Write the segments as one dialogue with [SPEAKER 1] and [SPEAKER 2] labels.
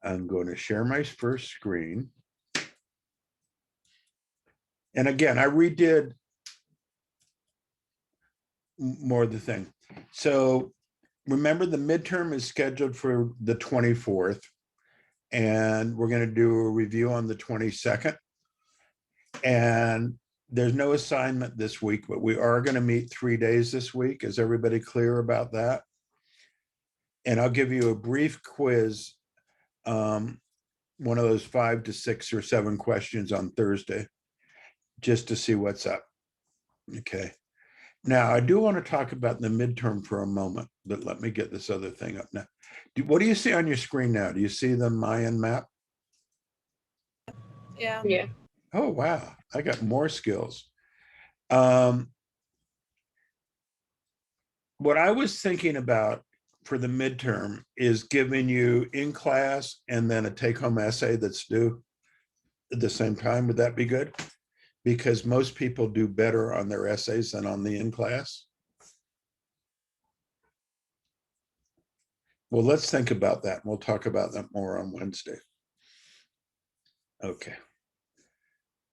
[SPEAKER 1] I'm going to share my first screen. And again, I redid more of the thing. So remember, the midterm is scheduled for the 24th, and we're going to do a review on the 22nd. And there's no assignment this week, but we are going to meet 3 days this week. Is everybody clear about that? And I'll give you a brief quiz, one of those 5 to 6 or 7 questions on Thursday, just to see what's up. Okay. Now, I do want to talk about the midterm for a moment, but let me get this other thing up now. What do you see on your screen now? Do you see the Mayan map?
[SPEAKER 2] Yeah.
[SPEAKER 3] Yeah.
[SPEAKER 1] Oh, wow. I got more skills. What I was thinking about for the midterm is giving you in class and then a take-home essay that's due at the same time. Would that be good? Because most people do better on their essays than on the in class. Well, let's think about that. We'll talk about that more on Wednesday. Okay.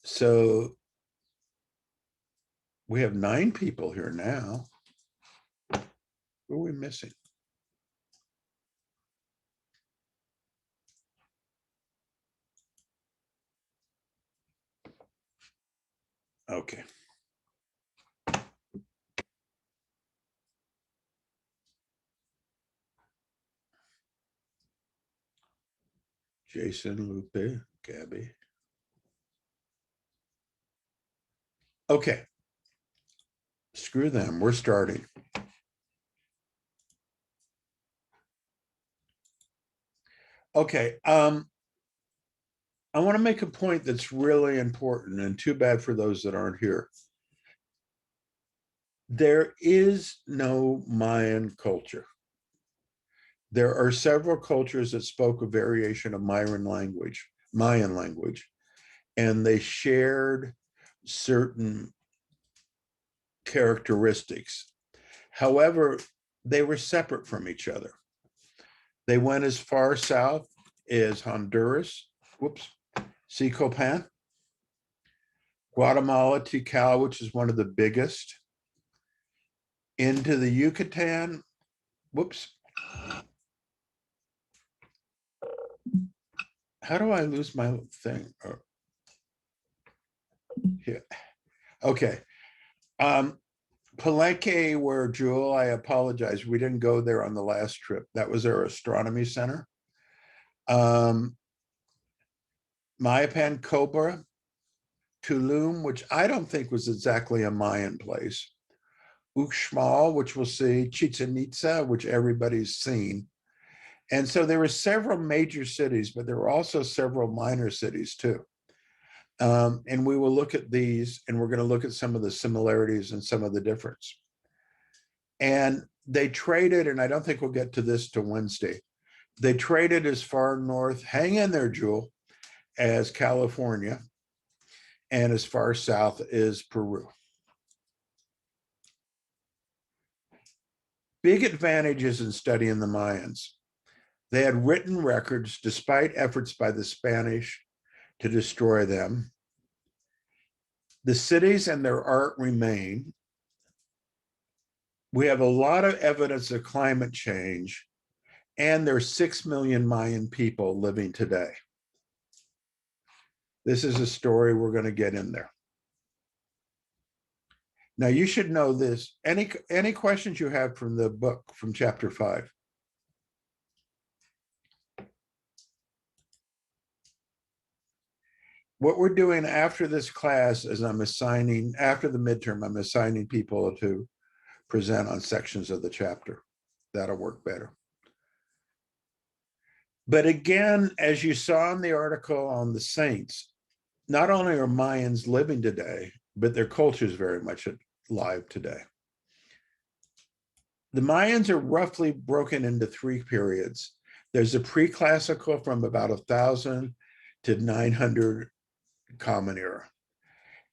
[SPEAKER 1] So we have 9 people here now. Who are we missing? Okay. Jason, Lupe, Gabby. Okay. Screw them. We're starting. Okay. I want to make a point that's really important, and too bad for those that aren't here. There is no Mayan culture. There are several cultures that spoke a variation of Mayan language, and they shared certain characteristics. However, they were separate from each other. They went as far south as Honduras, Sicopan, Guatemala, Tikal, which is one of the biggest, into the Yucatan, how do I lose my thing? Oh. Yeah. Okay. Palenque, where Jewel, I apologize, we didn't go there on the last trip. That was our astronomy center. Mayapan, Cobra, Tulum, which I don't think was exactly a Mayan place. Uxmal, which we'll see, Chichen Itza, which everybody's seen. And so there were several major cities, but there were also several minor cities too. And we will look at these, and we're going to look at some of the similarities and some of the difference. And they traded, and I don't think we'll get to this till Wednesday. They traded as far north, hang in there, Jewel, as California, and as far south as Peru. Big advantages in studying the Mayans. They had written records despite efforts by the Spanish to destroy them. The cities and their art remain. We have a lot of evidence of climate change, and there's 6 million Mayan people living today. This is a story we're going to get in there. Now, you should know this. Any questions you have from the book, from chapter 5? What we're doing after this class is after the midterm, I'm assigning people to present on sections of the chapter. That'll work better. But again, as you saw in the article on the saints, not only are Mayans living today, but their culture is very much alive today. The Mayans are roughly broken into 3 periods. There's a pre-classical from about 1000 to 900 Common Era.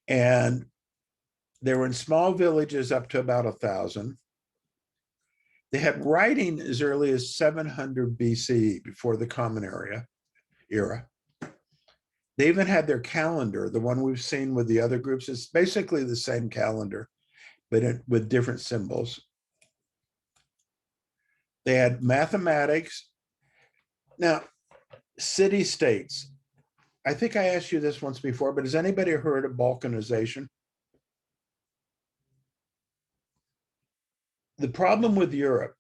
[SPEAKER 1] And they were in small villages up to about 1,000. They had writing as early as 700 BC, before the Common Era. era. They even had their calendar, the one we've seen with the other groups. It's basically the same calendar, but with different symbols. They had mathematics. Now, city-states. I think I asked you this once before, but has anybody heard of balkanization? The problem with Europe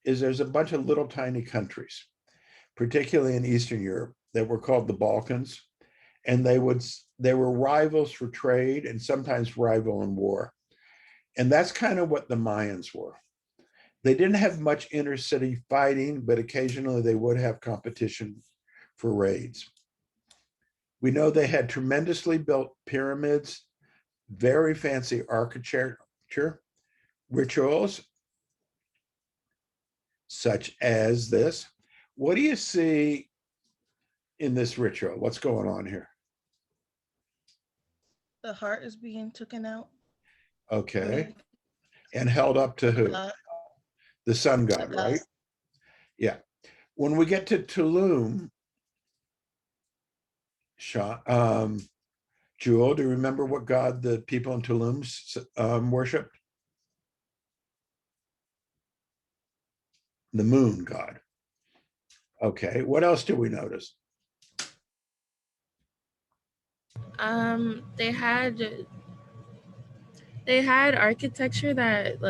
[SPEAKER 1] is there's a bunch of little tiny countries, particularly in Eastern Europe, that were called the Balkans, and they were rivals for trade and sometimes rival in war. And that's kind of what the Mayans were. They didn't have much intercity fighting, but occasionally they would have competition for raids. We know they had tremendously built pyramids, very fancy architecture, rituals, such as this. What do you see in this ritual? What's going on here?
[SPEAKER 2] The heart is being taken out.
[SPEAKER 1] Okay. And held up to who? The sun god, right? Yeah. When we get to Tulum, Jewel, do you remember what god the people in Tulum worshipped? The moon god. Okay. What else do we notice?
[SPEAKER 3] They had architecture that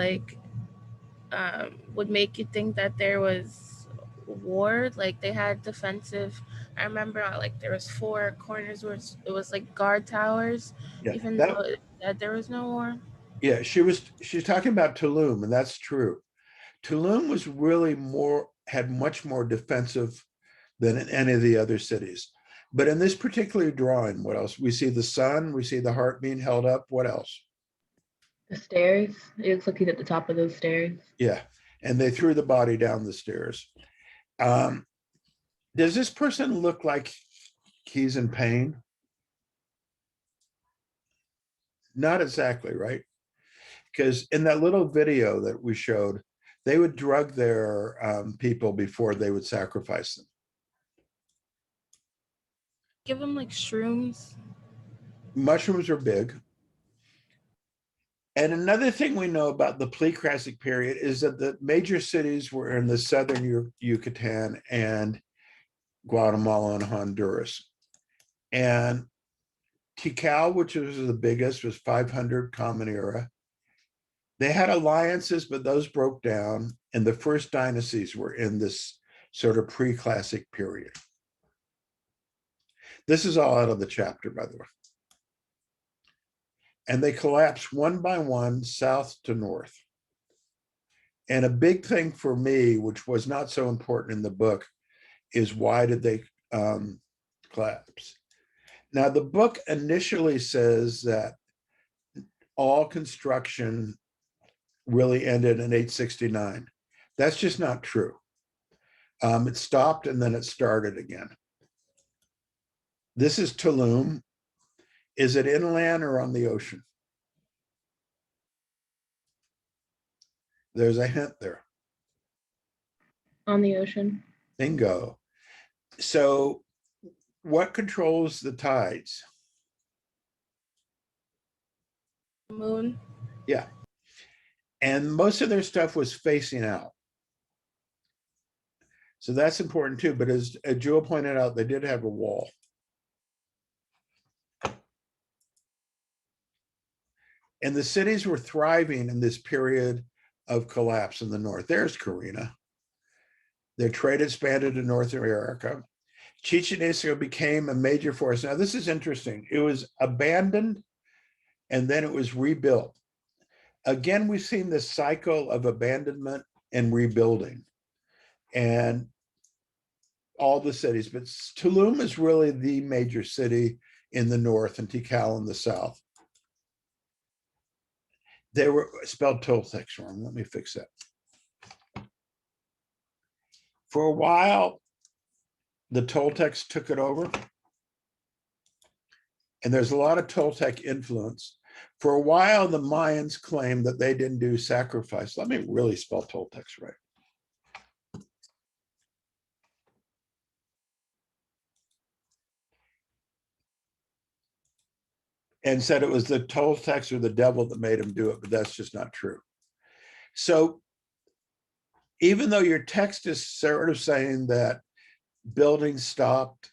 [SPEAKER 3] would make you think that there was war. Like they had defensive. I remember there was 4 corners where it was like guard towers,
[SPEAKER 1] Yeah,
[SPEAKER 3] even though that there was no war.
[SPEAKER 1] Yeah, she's talking about Tulum, and that's true. Tulum was really had much more defensive than in any of the other cities. But in this particular drawing, what else? We see the sun, we see the heart being held up. What else?
[SPEAKER 4] The stairs. It looks like he's at the top of those stairs.
[SPEAKER 1] Yeah, and they threw the body down the stairs. Does this person look like he's in pain? Not exactly, right? Because in that little video that we showed, they would drug their people before they would sacrifice them.
[SPEAKER 3] Give them like shrooms.
[SPEAKER 1] Mushrooms are big. And another thing we know about the Pleclassic period is that the major cities were in the southern Yucatan and Guatemala and Honduras. And Tikal, which was the biggest, was 500 Common Era. They had alliances, but those broke down, and the first dynasties were in this sort of pre-classic period. This is all out of the chapter, by the way. And they collapsed one by one, south to north. And a big thing for me, which was not so important in the book, is why did they collapse? Now, the book initially says that all construction really ended in 869. That's just not true. It stopped and then it started again. This is Tulum. Is it inland or on the ocean? There's a hint there.
[SPEAKER 4] On the ocean.
[SPEAKER 1] Bingo. So what controls the tides?
[SPEAKER 3] Moon.
[SPEAKER 1] Yeah. And most of their stuff was facing out. So that's important too. But as Jewel pointed out, they did have a wall. And the cities were thriving in this period of collapse in the north. There's Karina. Their trade expanded to North America. Chichen Itza became a major force. Now, this is interesting. It was abandoned and then it was rebuilt. Again, we've seen this cycle of abandonment and rebuilding and all the cities, but Tulum is really the major city in the north and Tikal in the south. They were spelled Toltecs wrong. Let me fix that. For a while, the Toltecs took it over. And there's a lot of Toltec influence. For a while, the Mayans claimed that they didn't do sacrifice. Let me really spell Toltecs right. and said it was the Toltecs or the devil that made him do it, but that's just not true. So even though your text is sort of saying that buildings stopped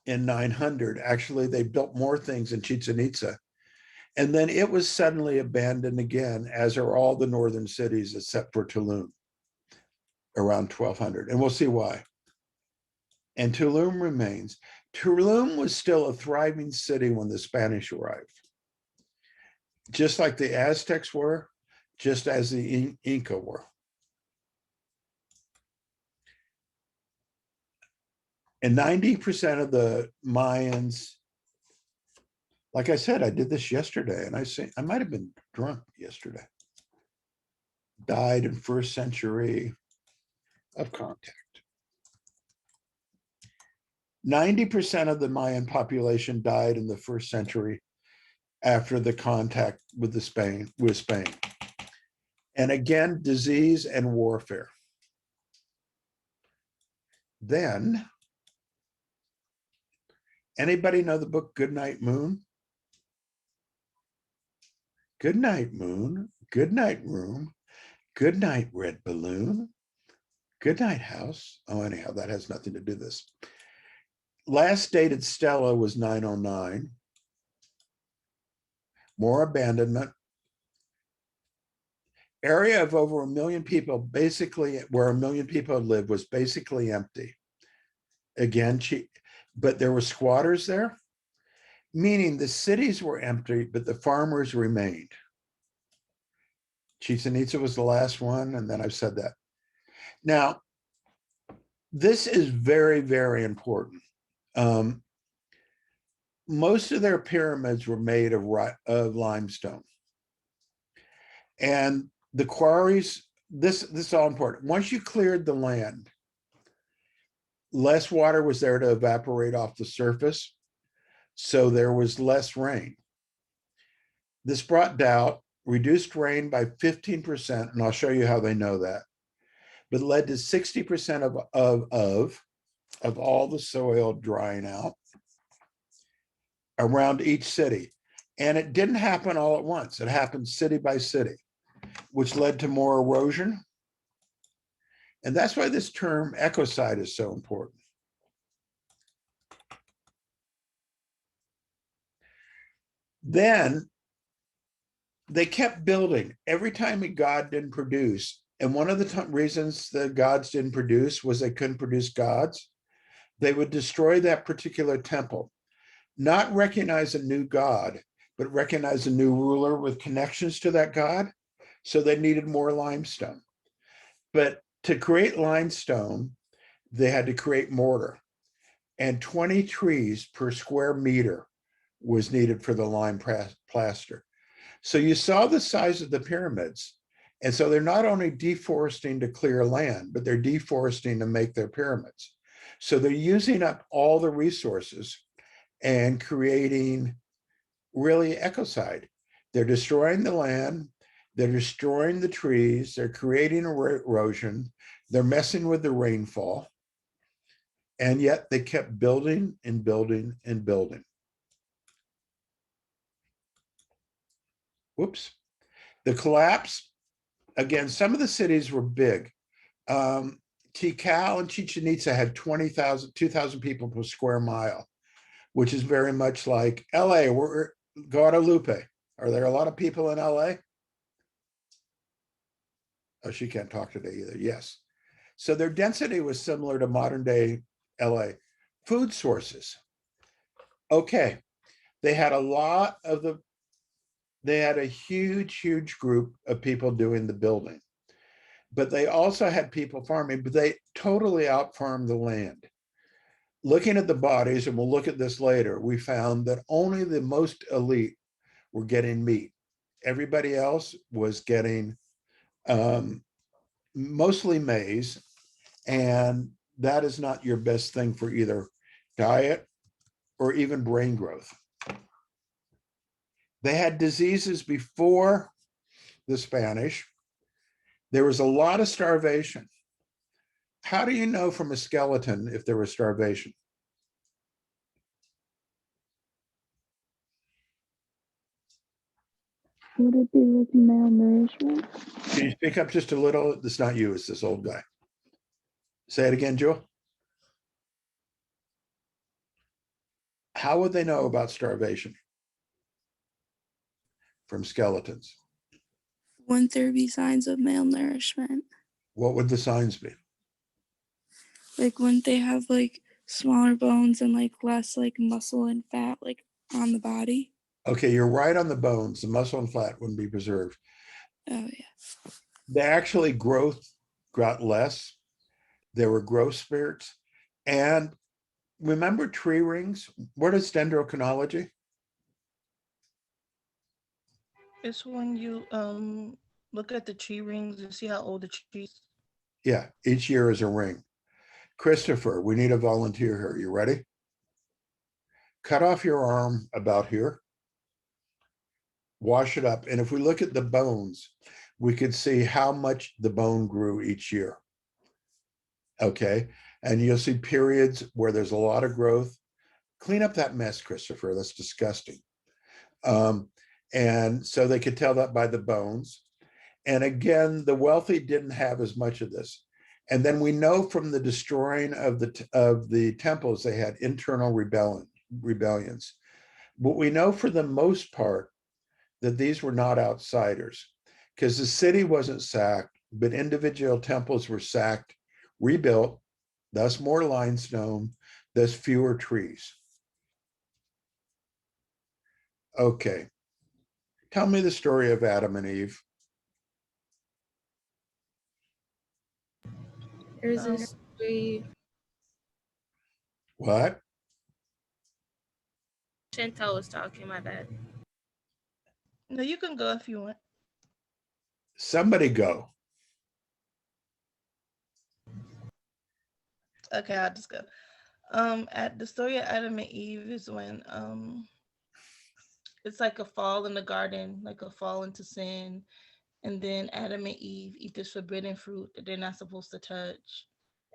[SPEAKER 1] in 900, actually they built more things in Chichen Itza. And then it was suddenly abandoned again, as are all the northern cities except for Tulum around 1200. And we'll see why. And Tulum remains. Tulum was still a thriving city when the Spanish arrived, just like the Aztecs were, just as the Inca were. And 90% of the Mayans, like I said, I did this yesterday, and I might have been drunk yesterday, died in first century of contact. 90% of the Mayan population died in the first century after the contact with Spain. And again, disease and warfare. Then, anybody know the book Goodnight Moon? Good night, moon. Good night, room. Good night, red balloon. Good night, house. Oh, anyhow, that has nothing to do with this. Last dated Stella was 909. More abandonment. Area of over 1 million people, basically where 1 million people lived, was basically empty. Again, but there were squatters there, meaning the cities were empty, but the farmers remained. Chichen Itza was the last one, and then I've said that. Now, this is very, very important. Most of their pyramids were made of limestone. And the quarries, this is all important. Once you cleared the land, less water was there to evaporate off the surface, so there was less rain. This brought drought, reduced rain by 15%, and I'll show you how they know that, but led to 60% of all the soil drying out around each city. And it didn't happen all at once. It happened city by city, which led to more erosion. And that's why this term ecocide is so important. Then they kept building. Every time a god didn't produce, and one of the reasons the gods didn't produce was they couldn't produce gods, they would destroy that particular temple, not recognize a new god, but recognize a new ruler with connections to that god. So they needed more limestone. But to create limestone, they had to create mortar. And 20 trees per square meter was needed for the lime plaster. So you saw the size of the pyramids. And so they're not only deforesting to clear land, but they're deforesting to make their pyramids. So they're using up all the resources and creating really ecocide. They're destroying the land, they're destroying the trees, they're creating erosion, they're messing with the rainfall, and yet they kept building and building and building. Whoops. The collapse, again, some of the cities were big. Tikal and Chichen Itza had 2,000 people per square mile, which is very much like LA, or Guadalupe. Are there a lot of people in LA? Oh, she can't talk today either. Yes. So their density was similar to modern day LA. Food sources. Okay. They had a huge group of people doing the building, but they also had people farming, but they totally out-farmed the land. Looking at the bodies, and we'll look at this later, we found that only the most elite were getting meat. Everybody else was getting mostly maize, and that is not your best thing for either diet or even brain growth. They had diseases before the Spanish. There was a lot of starvation. How do you know from a skeleton if there was starvation?
[SPEAKER 5] Would it be like malnourishment?
[SPEAKER 1] Can you speak up just a little? It's not you, it's this old guy. Say it again, Jewel. How would they know about starvation? From skeletons.
[SPEAKER 6] Wouldn't there be signs of malnourishment?
[SPEAKER 1] What would the signs be?
[SPEAKER 6] Like, wouldn't they have like smaller bones and like less like muscle and fat like on the body?
[SPEAKER 1] Okay, you're right on the bones. The muscle and fat wouldn't be preserved.
[SPEAKER 6] Oh yeah.
[SPEAKER 1] They actually growth got less. There were growth spurts. And remember tree rings? What is dendrochronology?
[SPEAKER 2] It's when you look at the tree rings and see how old the trees.
[SPEAKER 1] Yeah, each year is a ring. Christopher, we need a volunteer here. You ready? Cut off your arm about here. Wash it up. And if we look at the bones, we could see how much the bone grew each year. Okay. And you'll see periods where there's a lot of growth. Clean up that mess, Christopher. That's disgusting. And so they could tell that by the bones. And again, the wealthy didn't have as much of this. And then we know from the destroying of the temples, they had internal rebellions. But we know for the most part that these were not outsiders, because the city wasn't sacked, but individual temples were sacked, rebuilt, thus more limestone, thus fewer trees. Okay. Tell me the story of Adam and Eve.
[SPEAKER 3] There's this story.
[SPEAKER 1] What?
[SPEAKER 3] Chantel was talking, my bad.
[SPEAKER 2] No, you can go if you want.
[SPEAKER 1] Somebody go.
[SPEAKER 2] Okay, I'll just go. At the story of Adam and Eve is when it's like a fall in the garden, like a fall into sin. And then Adam and Eve eat this forbidden fruit that they're not supposed to touch.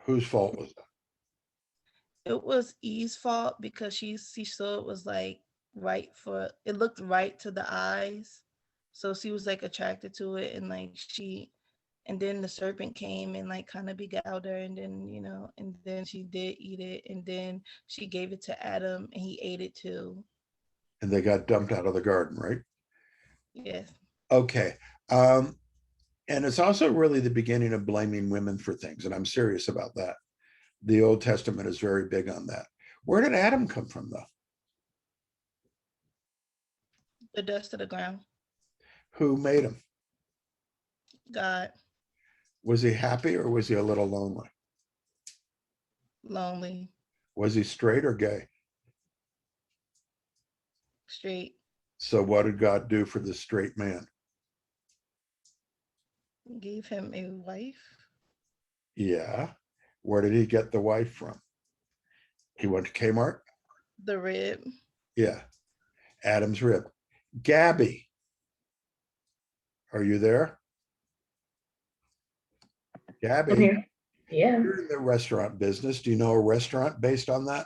[SPEAKER 1] Whose fault was that?
[SPEAKER 2] It was Eve's fault because she saw it was like it looked right to the eyes. So she was like attracted to it, and like and then the serpent came and like kind of beguiled her, and then, you know, and then she did eat it, and then she gave it to Adam and he ate it too.
[SPEAKER 1] And they got dumped out of the garden, right?
[SPEAKER 2] Yes.
[SPEAKER 1] Okay. And it's also really the beginning of blaming women for things. And I'm serious about that. The Old Testament is very big on that. Where did Adam come from, though?
[SPEAKER 2] The dust of the ground.
[SPEAKER 1] Who made him?
[SPEAKER 2] God.
[SPEAKER 1] Was he happy or was he a little lonely?
[SPEAKER 2] Lonely.
[SPEAKER 1] Was he straight or gay?
[SPEAKER 2] Straight.
[SPEAKER 1] So what did God do for the straight man?
[SPEAKER 2] Gave him a wife.
[SPEAKER 1] Yeah. Where did he get the wife from? He went to Kmart?
[SPEAKER 2] The rib.
[SPEAKER 1] Yeah. Adam's rib. Gabby, are you there? Gabby,
[SPEAKER 4] I'm here. Yeah.
[SPEAKER 1] you're in the restaurant business. Do you know a restaurant based on that?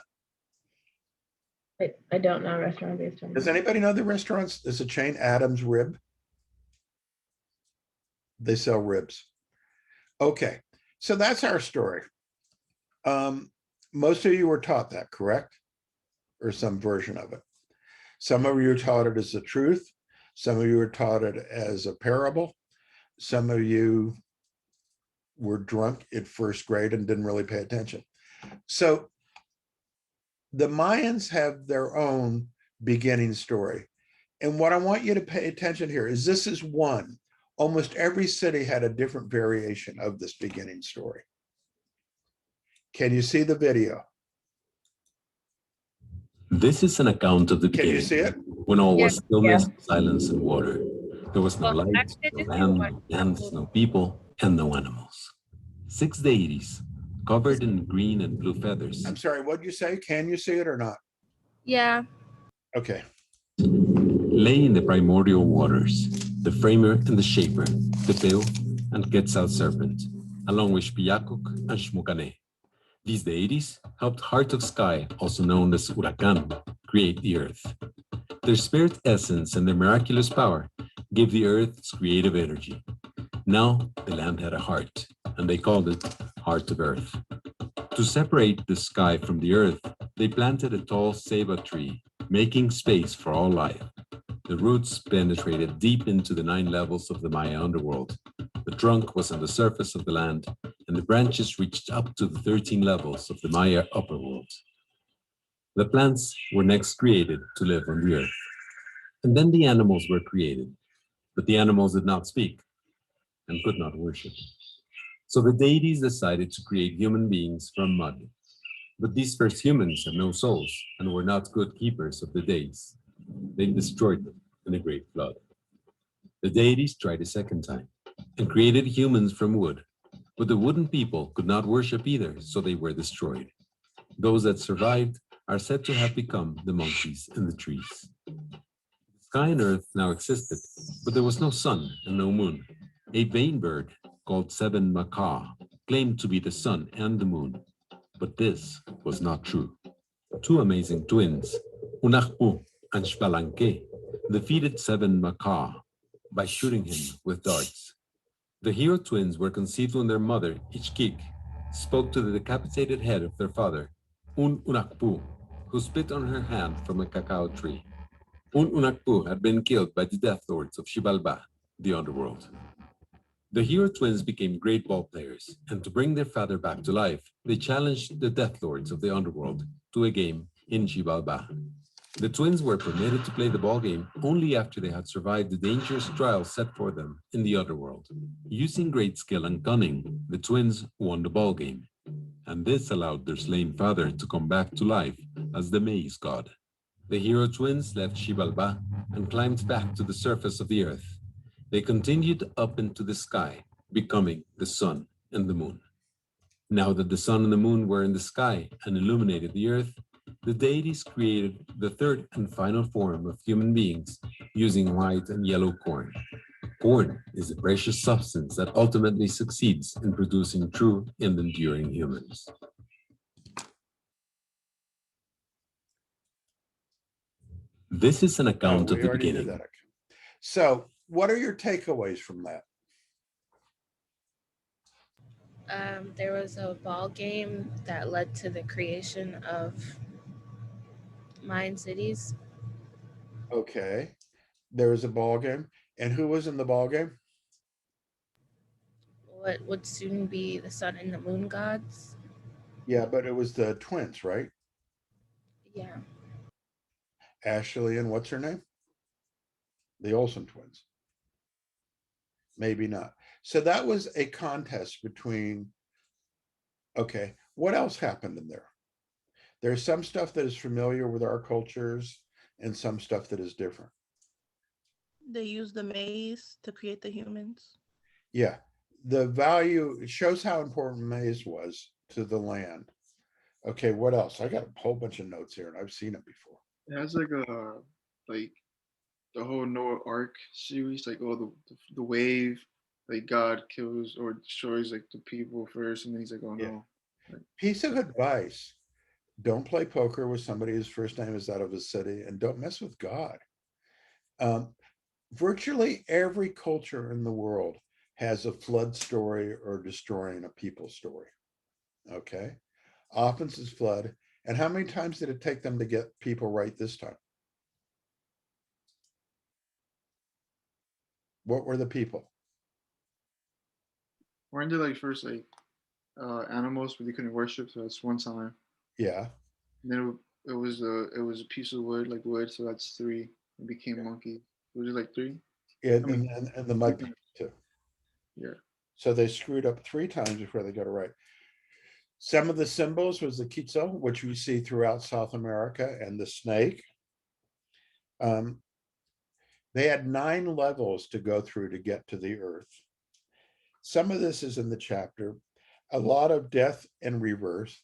[SPEAKER 4] I don't know a restaurant based on
[SPEAKER 1] Does
[SPEAKER 4] that.
[SPEAKER 1] anybody know the restaurants? There's a chain, Adam's Rib. They sell ribs. Okay, so that's our story. Most of you were taught that, correct? Or some version of it. Some of you were taught it as the truth. Some of you were taught it as a parable. Some of you were drunk in first grade and didn't really pay attention. So the Mayans have their own beginning story. And what I want you to pay attention here is this is one. Almost every city had a different variation of this beginning story. Can you see the video?
[SPEAKER 7] This is an account of the
[SPEAKER 1] Can you
[SPEAKER 7] beginning,
[SPEAKER 1] see it?
[SPEAKER 7] when all was
[SPEAKER 3] Yeah.
[SPEAKER 7] stillness, silence, and water. There was no
[SPEAKER 3] Well,
[SPEAKER 7] light,
[SPEAKER 3] actually,
[SPEAKER 7] no
[SPEAKER 3] this is
[SPEAKER 7] land,
[SPEAKER 3] what-
[SPEAKER 7] no plants, no people, and no animals. 6 deities, covered in green and blue feathers,
[SPEAKER 1] I'm sorry, what'd you say? Can you see it or not?
[SPEAKER 3] Yeah.
[SPEAKER 1] Okay,
[SPEAKER 7] lay in the primordial waters, the framer and the shaper, the bill and Quetzal serpent, along with Piyakuk and Shmukane. These deities helped Heart of Sky, also known as Huracan, create the earth. Their spirit essence and their miraculous power gave the earth its creative energy. Now the land had a heart, and they called it Heart of Earth. To separate the sky from the earth, they planted a tall ceiba tree, making space for all life. The roots penetrated deep into the 9 levels of the Maya underworld. The trunk was on the surface of the land, and the branches reached up to the 13 levels of the Maya upper world. The plants were next created to live on the earth. And then the animals were created, but the animals did not speak and could not worship. So the deities decided to create human beings from mud. But these first humans had no souls and were not good keepers of the days. They destroyed them in a great flood. The deities tried a second time and created humans from wood, but the wooden people could not worship either, so they were destroyed. Those that survived are said to have become the monkeys and the trees. Sky and earth now existed, but there was no sun and no moon. A vain bird called Seven Macaw claimed to be the sun and the moon, but this was not true. 2 amazing twins, Unakpu and Xbalanque, defeated Seven Macaw by shooting him with darts. The hero twins were conceived when their mother, Ichkik, spoke to the decapitated head of their father, Unakpu, who spit on her hand from a cacao tree. Unakpu had been killed by the Death Lords of Xibalba, the underworld. The hero twins became great ball players, and to bring their father back to life, they challenged the Death Lords of the underworld to a game in Xibalba. The twins were permitted to play the ball game only after they had survived the dangerous trials set for them in the underworld. Using great skill and cunning, the twins won the ball game, and this allowed their slain father to come back to life as the maize god. The hero twins left Xibalba and climbed back to the surface of the earth. They continued up into the sky, becoming the sun and the moon. Now that the sun and the moon were in the sky and illuminated the earth, the deities created the third and final form of human beings using white and yellow corn. Corn is a precious substance that ultimately succeeds in producing true and enduring humans. This is an
[SPEAKER 1] Oh,
[SPEAKER 7] account of
[SPEAKER 1] we
[SPEAKER 7] the
[SPEAKER 1] already did
[SPEAKER 7] beginning.
[SPEAKER 1] that. So what are your takeaways from that?
[SPEAKER 3] There was a ball game that led to the creation of Mayan cities.
[SPEAKER 1] Okay. There was a ball game. And who was in the ball game?
[SPEAKER 3] What would soon be the sun and the moon gods.
[SPEAKER 1] Yeah, but it was the twins, right?
[SPEAKER 3] Yeah.
[SPEAKER 1] Ashley and what's her name? The Olsen twins. Maybe not. So that was a contest between, okay, what else happened in there? There's some stuff that is familiar with our cultures and some stuff that is different.
[SPEAKER 2] They used the maize to create the humans.
[SPEAKER 1] Yeah, the value, it shows how important maize was to the land. Okay, what else? I got a whole bunch of notes here and I've seen it before.
[SPEAKER 8] It has like the whole Noah Ark series, like all the wave, like God kills or destroys like the people first, and then he's like, oh
[SPEAKER 1] Yeah.
[SPEAKER 8] no. Like,
[SPEAKER 1] Piece of advice: don't play poker with somebody whose first name is out of a city, and don't mess with God. Virtually every culture in the world has a flood story or destroying a people story. Okay, often it's flood. And how many times did it take them to get people right this time? What were the people?
[SPEAKER 8] weren't there like first like animals but they couldn't worship, so that's one time.
[SPEAKER 1] Yeah,
[SPEAKER 8] And then it was a piece of wood, like wood, so that's three. It became
[SPEAKER 1] Yeah.
[SPEAKER 8] monkey. Was it like three?
[SPEAKER 1] and,
[SPEAKER 8] I mean,
[SPEAKER 1] and the mud people too.
[SPEAKER 8] yeah.
[SPEAKER 1] So they screwed up 3 times before they got it right. Some of the symbols was the Quetzal, which we see throughout South America, and the snake. They had 9 levels to go through to get to the earth. Some of this is in the chapter. A lot of death and rebirth,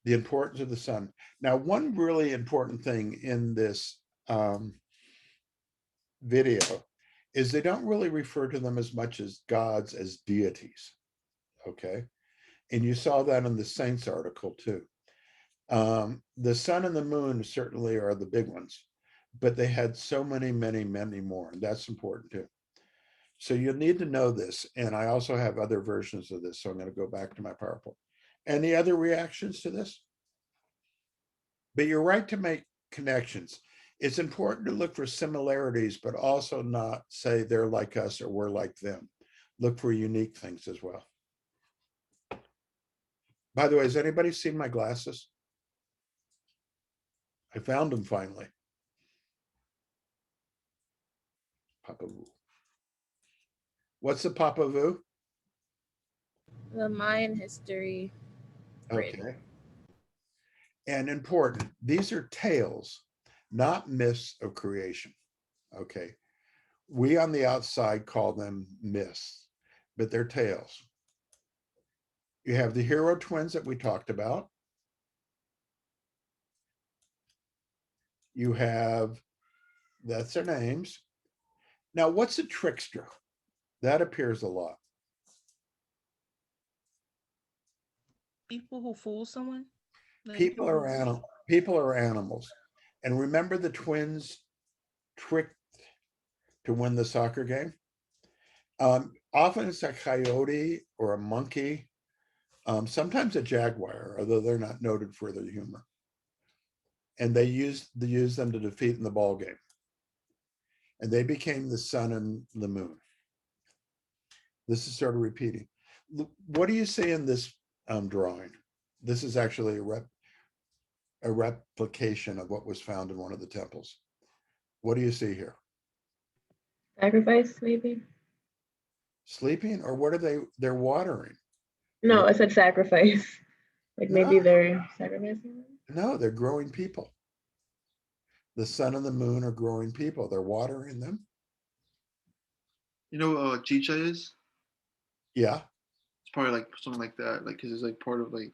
[SPEAKER 1] the importance of the sun. Now, one really important thing in this video is they don't really refer to them as much as gods as deities. Okay. And you saw that in the Saints article too. The sun and the moon certainly are the big ones, but they had so many, many, many more. And that's important too. So you'll need to know this. And I also have other versions of this. So I'm going to go back to my PowerPoint. Any other reactions to this? But you're right to make connections. It's important to look for similarities, but also not say they're like us or we're like them. Look for unique things as well. By the way, has anybody seen my glasses? I found them finally. Papa Vu. What's the Papa Vu?
[SPEAKER 3] The Mayan history. Grid.
[SPEAKER 1] Okay. And important, these are tales, not myths of creation. Okay. We on the outside call them myths, but they're tales. You have the hero twins that we talked about. You have, that's their names. Now, what's a trickster? That appears a lot.
[SPEAKER 2] People who fool someone. Like
[SPEAKER 1] People are animals. And remember the twins tricked to win the soccer game? Often it's a coyote or a monkey, sometimes a jaguar, although they're not noted for their humor. And they use them to defeat in the ball game. And they became the sun and the moon. This is sort of repeating. What do you see in this drawing? This is actually a replication of what was found in one of the temples. What do you see here?
[SPEAKER 4] Sacrifice, maybe?
[SPEAKER 1] Sleeping, or what are they're watering?
[SPEAKER 4] No, I said sacrifice. Like maybe
[SPEAKER 1] No.
[SPEAKER 4] they're sacrificing them?
[SPEAKER 1] No, they're growing people. The sun and the moon are growing people. They're watering them.
[SPEAKER 8] You know what chicha is?
[SPEAKER 1] Yeah.
[SPEAKER 8] It's probably like something like that. Like, cause it's like part of like,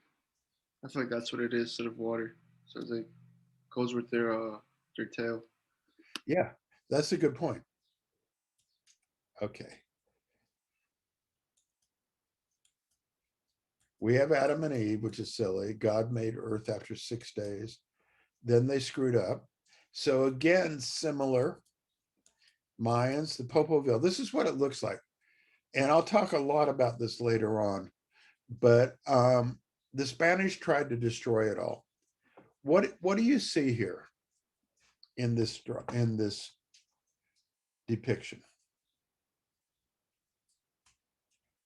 [SPEAKER 8] I feel like that's what it is, instead of water. So it's like goes with their tail.
[SPEAKER 1] Yeah. That's a good point. Okay. We have Adam and Eve, which is silly. God made earth after 6 days. Then they screwed up. So again, similar. Mayans, the Popoville. This is what it looks like. And I'll talk a lot about this later on. But the Spanish tried to destroy it all. What do you see here in this depiction?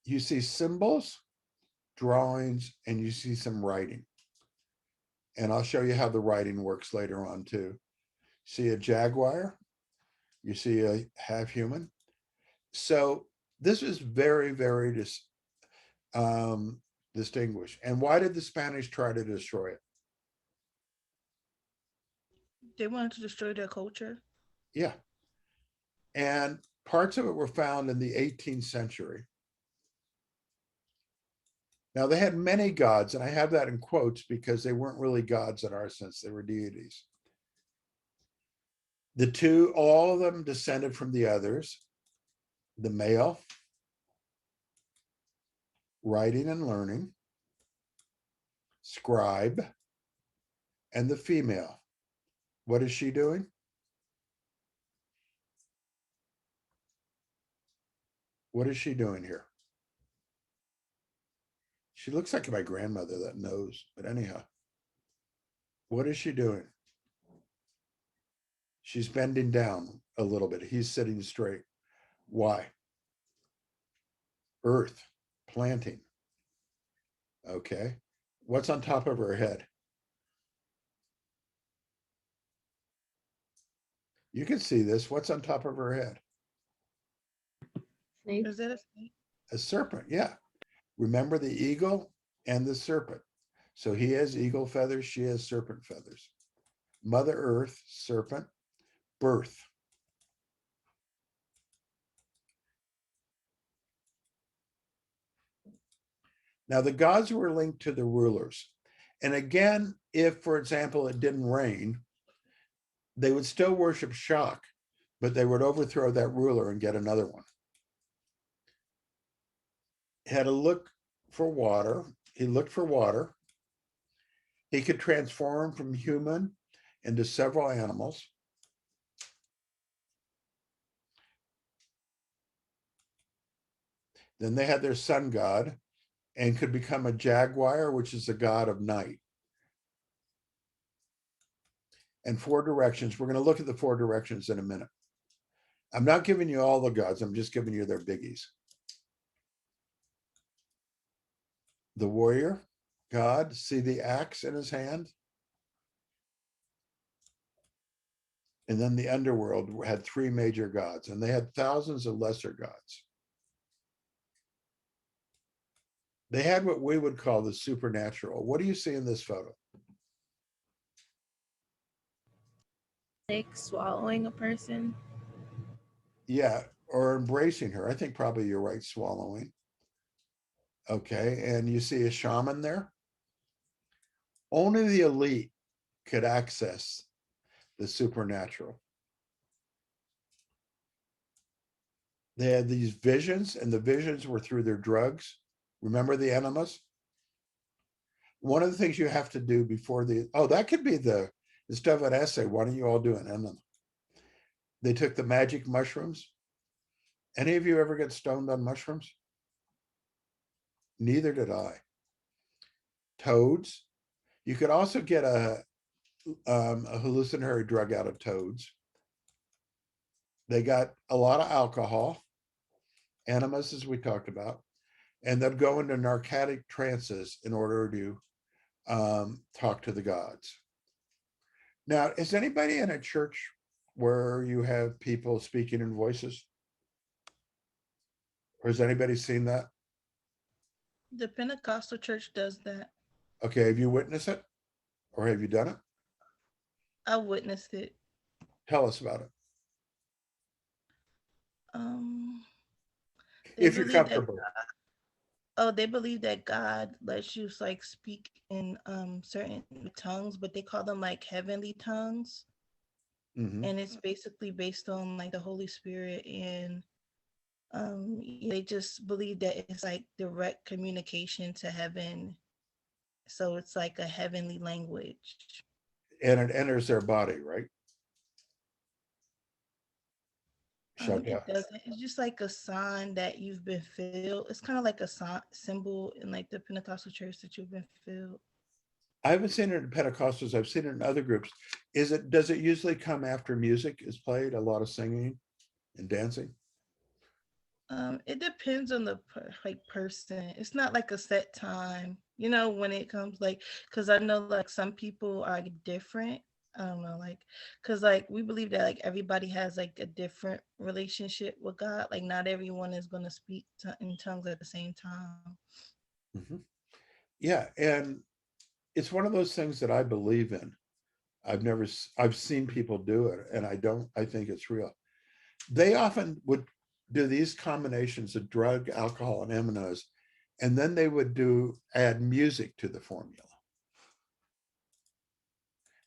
[SPEAKER 1] You see symbols, drawings, and you see some writing. And I'll show you how the writing works later on too. See a jaguar, you see a half human. So this is very, very distinguished. And why did the Spanish try to destroy it?
[SPEAKER 2] they wanted to destroy their culture.
[SPEAKER 1] Yeah. And parts of it were found in the 18th century. Now, they had many gods, and I have that in quotes because they weren't really gods in our sense, they were deities. The two, all of them descended from the others. The male, writing and learning, scribe, and the female. What is she doing? What is she doing here? She looks like my grandmother, that knows, but anyhow, what is she doing? She's bending down a little bit. He's sitting straight. Why? Earth, planting. Okay. What's on top of her head? You can see this. What's on top of her head?
[SPEAKER 4] Snake?
[SPEAKER 2] Is that a snake?
[SPEAKER 1] A serpent. Yeah. Remember the eagle and the serpent. So he has eagle feathers. She has serpent feathers. Mother Earth, serpent, birth. Now, the gods were linked to the rulers. And again, if, for example, it didn't rain, they would still worship Shak, but they would overthrow that ruler and get another one. He had to look for water. He looked for water. He could transform from human into several animals. Then they had their sun god and could become a jaguar, which is the god of night. And 4 directions. We're going to look at the 4 directions in a minute. I'm not giving you all the gods. I'm just giving you their biggies. The warrior god, see the axe in his hand? And then the underworld had 3 major gods, and they had thousands of lesser gods. They had what we would call the supernatural. What do you see in this photo?
[SPEAKER 3] Like swallowing a person.
[SPEAKER 1] Yeah, or embracing her. I think probably you're right, swallowing. Okay, and you see a shaman there? Only the elite could access the supernatural. They had these visions, and the visions were through their drugs. Remember the enemas? One of the things you have to do before that could be instead of an essay, why don't you all do an enema? They took the magic mushrooms. Any of you ever get stoned on mushrooms? Neither did I. Toads. You could also get a hallucinatory drug out of toads. They got a lot of alcohol, enemas, as we talked about, and they'd go into narcotic trances in order to talk to the gods. Now, is anybody in a church where you have people speaking in voices? Or has anybody seen that?
[SPEAKER 2] The Pentecostal church does that.
[SPEAKER 1] Okay, have you witnessed it? Or have you done it?
[SPEAKER 2] I witnessed it.
[SPEAKER 1] Tell us about it.
[SPEAKER 2] They
[SPEAKER 1] If you're
[SPEAKER 2] believe that
[SPEAKER 1] comfortable.
[SPEAKER 2] they believe that God lets you like speak in certain tongues, but they call them like heavenly tongues.
[SPEAKER 1] Mhm.
[SPEAKER 2] And it's basically based on like the Holy Spirit, and they just believe that it's like direct communication to heaven. So it's like a heavenly language.
[SPEAKER 1] And it enters their body, right? Shut down.
[SPEAKER 2] It doesn't. It's just like a sign that you've been filled. It's kind of like a symbol in like the Pentecostal church that you've been filled.
[SPEAKER 1] I haven't seen it in Pentecostals. I've seen it in other groups. Does it usually come after music is played? A lot of singing and dancing?
[SPEAKER 2] It depends on the person. It's not like a set time, you know, when it comes like, because I know like some people are different. I don't know, like, because like we believe that like everybody has like a different relationship with God. Like not everyone is going to speak in tongues at the same time.
[SPEAKER 1] Mhm. Yeah, and it's one of those things that I believe in. I've seen people do it, and I think it's real. They often would do these combinations of drug, alcohol, and M&Os, and then they would add music to the formula.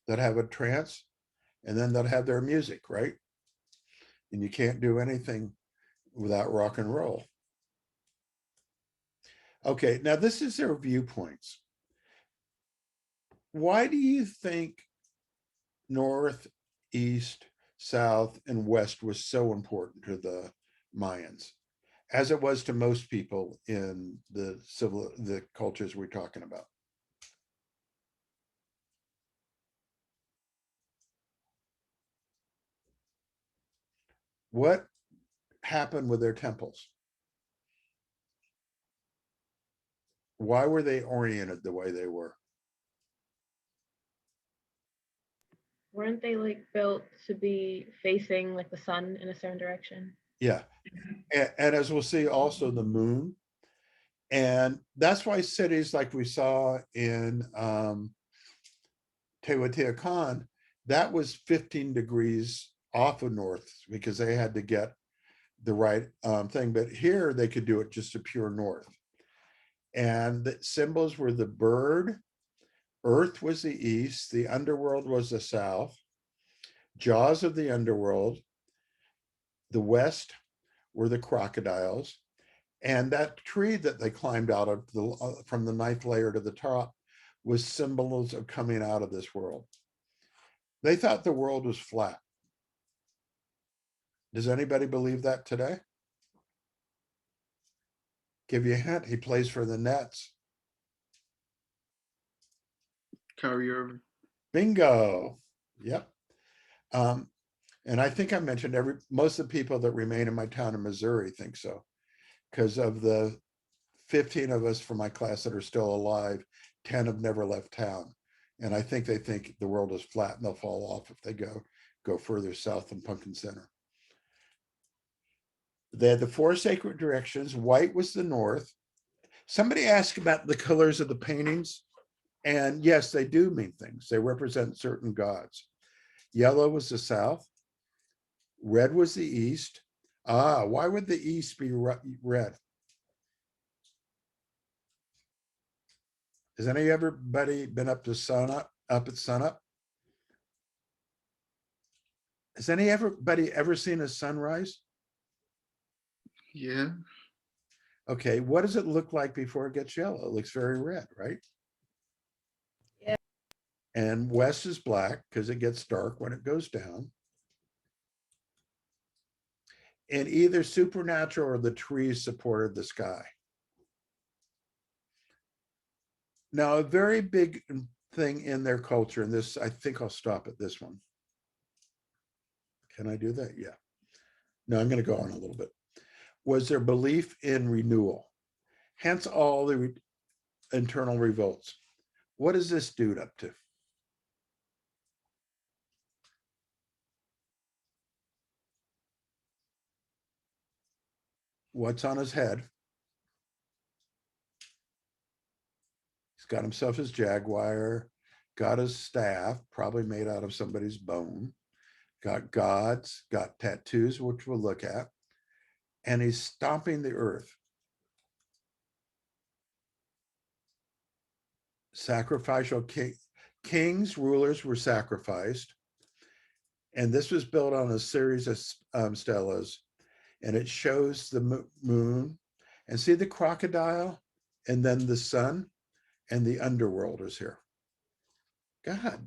[SPEAKER 1] They'd have a trance, and then they'd have their music, right? And you can't do anything without rock and roll. Okay, now this is their viewpoints. Why do you think north, east, south, and west was so important to the Mayans, as it was to most people in the cultures we're talking about? What happened with their temples? Why were they oriented the way they were?
[SPEAKER 4] Weren't they like built to be facing like the sun in a certain direction?
[SPEAKER 1] Yeah. And as we'll see, also the moon. And that's why cities like we saw in Teotihuacan, that was 15 degrees off of north because they had to get the right thing. But here they could do it just a pure north. And the symbols were the bird, earth was the east, the underworld was the south, jaws of the underworld, the west were the crocodiles, and that tree that they climbed out of from the 9th layer to the top was symbols of coming out of this world. They thought the world was flat. Does anybody believe that today? Give you a hint, he plays for the Nets.
[SPEAKER 8] Kyrie Irving.
[SPEAKER 1] Bingo. Yep. And I think I mentioned most of the people that remain in my town in Missouri think so. Because of the 15 of us from my class that are still alive, 10 have never left town. And I think they think the world is flat and they'll fall off if they go further south than Pumpkin Center. They had the 4 sacred directions. White was the north. Somebody asked about the colors of the paintings. And yes, they do mean things. They represent certain gods. Yellow was the south. Red was the east. Why would the east be red? Has everybody been up to up at sunup? Has everybody ever seen a sunrise?
[SPEAKER 8] Yeah.
[SPEAKER 1] Okay, what does it look like before it gets yellow? It looks very red, right?
[SPEAKER 3] Yeah.
[SPEAKER 1] And west is black because it gets dark when it goes down. And either supernatural or the trees supported the sky. Now, a very big thing in their culture, and this, I think I'll stop at this one. Can I do that? Yeah. No, I'm going to go on a little bit. Was their belief in renewal, hence all the internal revolts. What is this dude up to? What's on his head? He's got himself his jaguar, got his staff, probably made out of somebody's bone, got gods, got tattoos, which we'll look at, and he's stomping the earth. Sacrificial kings, rulers were sacrificed. And this was built on a series of stelas. And it shows the moon. And see the crocodile? And then the sun and the underworld is here. God,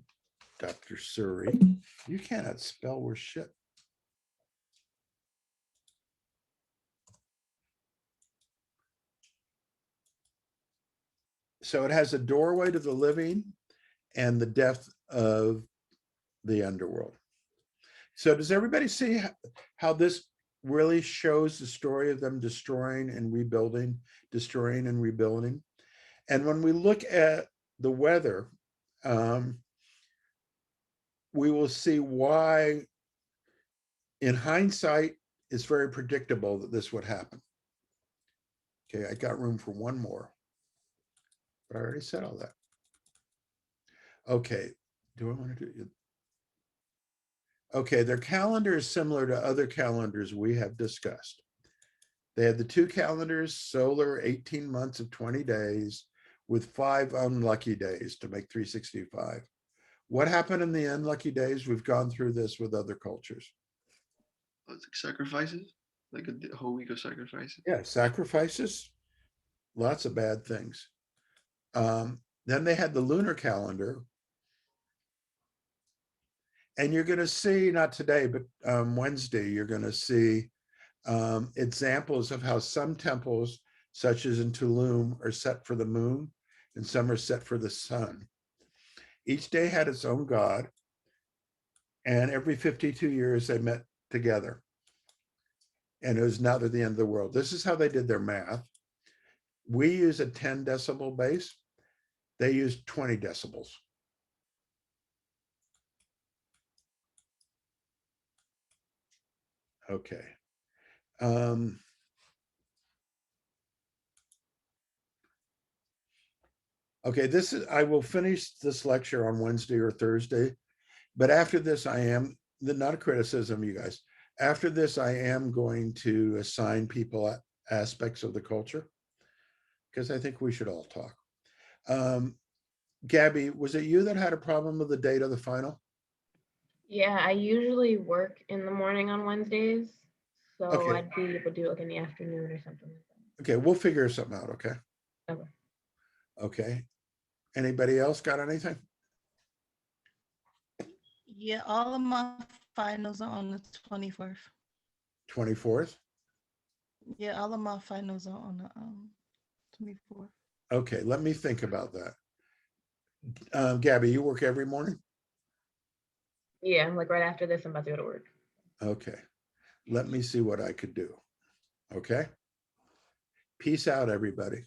[SPEAKER 1] Dr. Suri, you cannot spell worth shit. So it has a doorway to the living and the depth of the underworld. So does everybody see how this really shows the story of them destroying and rebuilding, destroying and rebuilding? And when we look at the weather, we will see why, in hindsight, it's very predictable that this would happen. Okay, I got room for one more, but I already said all that. Okay, do I want to do it? Okay, their calendar is similar to other calendars we have discussed. They had the 2 calendars, solar, 18 months of 20 days, with 5 unlucky days to make 365. What happened in the unlucky days? We've gone through this with other cultures.
[SPEAKER 8] Like sacrifices, like a whole week of sacrifices.
[SPEAKER 1] Yeah, sacrifices, lots of bad things. Then they had the lunar calendar. And you're going to see, not today, but Wednesday, you're going to see examples of how some temples, such as in Tulum, are set for the moon and some are set for the sun. Each day had its own god, and every 52 years they met together. And it was now to the end of the world. This is how they did their math. We use a 10 decibel base. They use 20 decibels. Okay. Okay, I will finish this lecture on Wednesday or Thursday, but after this, not a criticism, you guys. After this, I am going to assign people aspects of the culture because I think we should all talk. Gabby, was it you that had a problem with the date of the final?
[SPEAKER 4] Yeah, I usually work in the morning on Wednesdays, so
[SPEAKER 1] Okay.
[SPEAKER 4] I'd be able to do it like in the afternoon or something like that.
[SPEAKER 1] Okay, we'll figure something out, okay?
[SPEAKER 4] Okay.
[SPEAKER 1] Okay. Anybody else got anything?
[SPEAKER 2] Yeah, all of my finals are on the 24th.
[SPEAKER 1] 24th?
[SPEAKER 2] Yeah, all of my finals are on the 24th.
[SPEAKER 1] Okay, let me think about that. Gabby, you work every morning?
[SPEAKER 4] Yeah, I'm like right after this, I'm about to go to work.
[SPEAKER 1] Okay, let me see what I could do. Okay? Peace out, everybody.